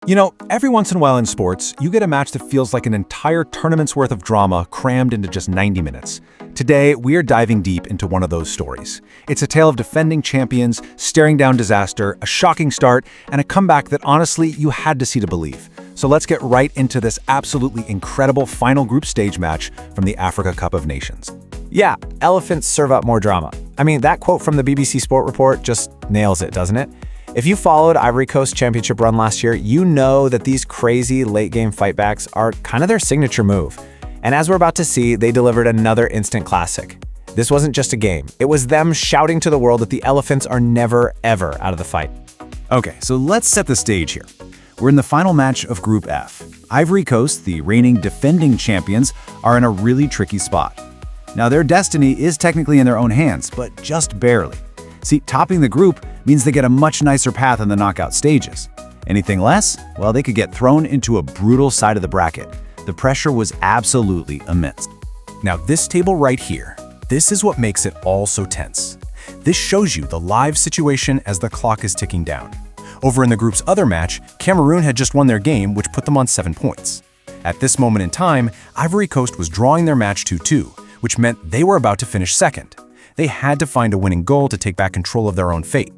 You know, every once in a while in sports, you get a match that feels like an entire tournament's worth of drama crammed into just 90 minutes. Today, we are diving deep into one of those stories. It's a tale of defending champions, staring down disaster, a shocking start, and a comeback that honestly you had to see to believe. So let's get right into this absolutely incredible final group stage match from the Africa Cup of Nations. Yeah, elephants serve up more drama. I mean, that quote from the BBC Sport Report just nails it, doesn't it? If you followed Ivory Coast championship run last year, you know that these crazy late-game fightbacks are kind of their signature move. And as we're about to see, they delivered another instant classic. This wasn't just a game. It was them shouting to the world that the elephants are never, ever out of the fight. Okay, so let's set the stage here. We're in the final match of Group F. Ivory Coast, the reigning defending champions, are in a really tricky spot. Now, their destiny is technically in their own hands, but just barely. See, topping the group means they get a much nicer path in the knockout stages. Anything less? Well, they could get thrown into a brutal side of the bracket. The pressure was absolutely immense. Now, this table right here, this is what makes it all so tense. This shows you the live situation as the clock is ticking down. Over in the group's other match, Cameroon had just won their game, which put them on 7 points. At this moment in time, Ivory Coast was drawing their match 2-2, which meant they were about to finish second. They had to find a winning goal to take back control of their own fate.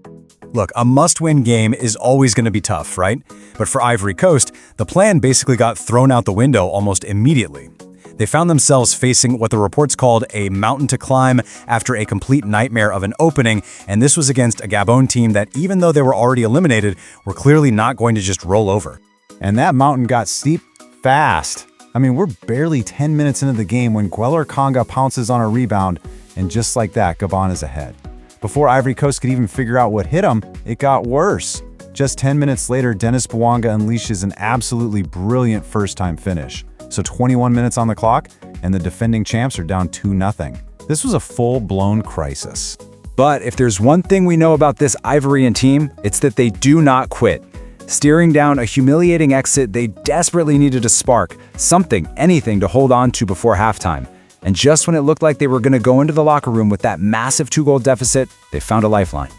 Look, a must-win game is always going to be tough, right? But for Ivory Coast, the plan basically got thrown out the window almost immediately. They found themselves facing what the reports called a mountain to climb after a complete nightmare of an opening, and this was against a Gabon team that, even though they were already eliminated, were clearly not going to just roll over. And that mountain got steep fast. I mean, we're barely 10 minutes into the game when Gweller Conga pounces on a rebound, and just like that, Gabon is ahead. Before Ivory Coast could even figure out what hit them, it got worse. Just 10 minutes later, Dennis Bouanga unleashes an absolutely brilliant first-time finish. So 21 minutes on the clock, and the defending champs are down 2-0. This was a full-blown crisis. But if there's one thing we know about this Ivorian team, it's that they do not quit. Steering down a humiliating exit, they desperately needed a spark, something, anything to hold on to before halftime. And just when it looked like they were going to go into the locker room with that massive 2-goal deficit, they found a lifeline.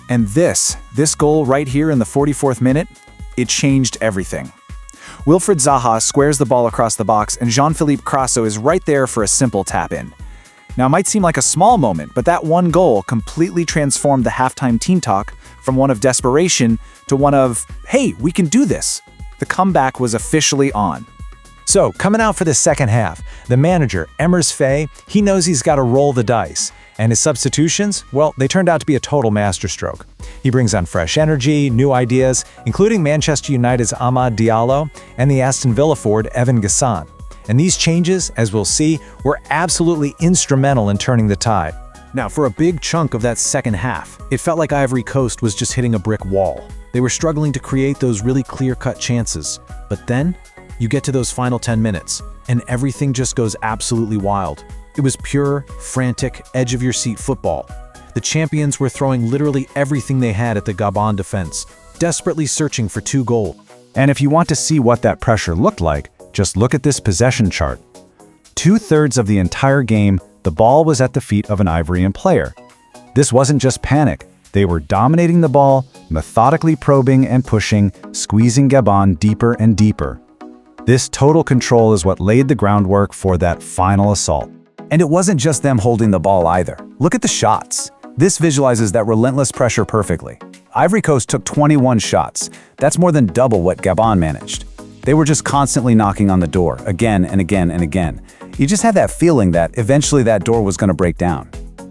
And this goal right here in the 44th minute, it changed everything. Wilfried Zaha squares the ball across the box, and Jean-Philippe Crasso is right there for a simple tap-in. Now, it might seem like a small moment, but that one goal completely transformed the halftime team talk from one of desperation to one of, hey, we can do this. The comeback was officially on. So, coming out for the second half, the manager, Emers Faye, he knows he's got to roll the dice. And his substitutions, well, they turned out to be a total masterstroke. He brings on fresh energy, new ideas, including Manchester United's Amad Diallo and the Aston Villa forward Evan Gassan. And these changes, as we'll see, were absolutely instrumental in turning the tide. Now, for a big chunk of that second half, it felt like Ivory Coast was just hitting a brick wall. They were struggling to create those really clear-cut chances. But then, you get to those final 10 minutes, and everything just goes absolutely wild. It was pure, frantic, edge-of-your-seat football. The champions were throwing literally everything they had at the Gabon defense, desperately searching for 2 goals. And if you want to see what that pressure looked like, just look at this possession chart. 2/3 of the entire game, the ball was at the feet of an Ivorian player. This wasn't just panic. They were dominating the ball, methodically probing and pushing, squeezing Gabon deeper and deeper. This total control is what laid the groundwork for that final assault. And it wasn't just them holding the ball either. Look at the shots. This visualizes that relentless pressure perfectly. Ivory Coast took 21 shots. That's more than double what Gabon managed. They were just constantly knocking on the door, again and again and again. You just had that feeling that eventually that door was going to break down.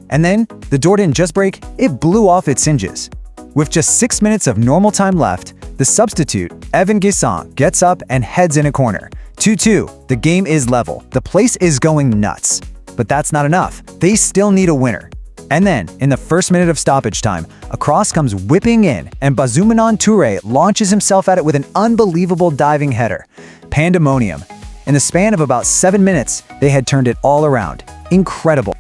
And then, the door didn't just break, it blew off its hinges. With just 6 minutes of normal time left, the substitute, Evan Gassan, gets up and heads in a corner. 2-2, the game is level. The place is going nuts. But that's not enough. They still need a winner. And then, in the first minute of stoppage time, a cross comes whipping in, and Bazoumanan Touré launches himself at it with an unbelievable diving header. Pandemonium. In the span of about 7 minutes, they had turned it all around. Incredible.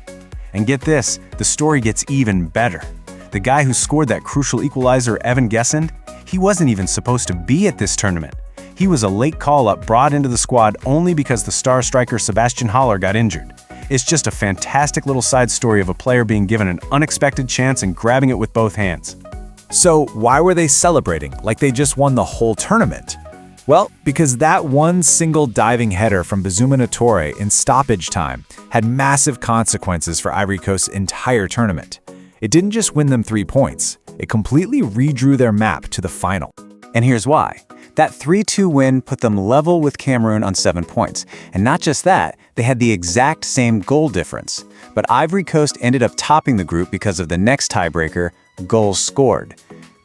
And get this, the story gets even better. The guy who scored that crucial equalizer, Evan Gassan, he wasn't even supposed to be at this tournament. He was a late call-up brought into the squad only because the star striker Sebastian Haller got injured. It's just a fantastic little side story of a player being given an unexpected chance and grabbing it with both hands. So why were they celebrating like they just won the whole tournament? Well, because that one single diving header from Bazuma Natoré in stoppage time had massive consequences for Ivory Coast's entire tournament. It didn't just win them 3 points, it completely redrew their map to the final. And here's why. That 3-2 win put them level with Cameroon on 7 points. And not just that, they had the exact same goal difference. But Ivory Coast ended up topping the group because of the next tiebreaker, goals scored.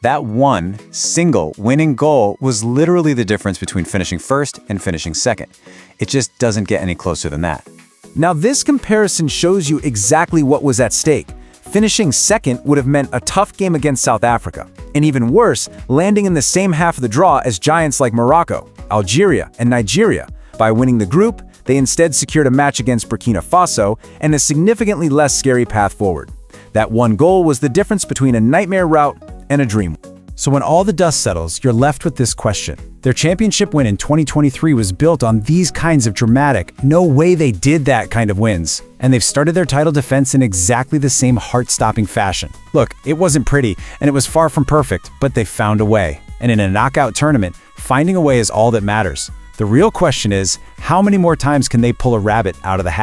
That one single winning goal was literally the difference between finishing first and finishing second. It just doesn't get any closer than that. Now this comparison shows you exactly what was at stake. Finishing second would have meant a tough game against South Africa, and even worse, landing in the same half of the draw as giants like Morocco, Algeria, and Nigeria. By winning the group, they instead secured a match against Burkina Faso and a significantly less scary path forward. That one goal was the difference between a nightmare route and a dream. So when all the dust settles, you're left with this question. Their championship win in 2023 was built on these kinds of dramatic, no way they did that kind of wins. And they've started their title defense in exactly the same heart-stopping fashion. Look, it wasn't pretty, and it was far from perfect, but they found a way. And in a knockout tournament, finding a way is all that matters. The real question is, how many more times can they pull a rabbit out of the hat?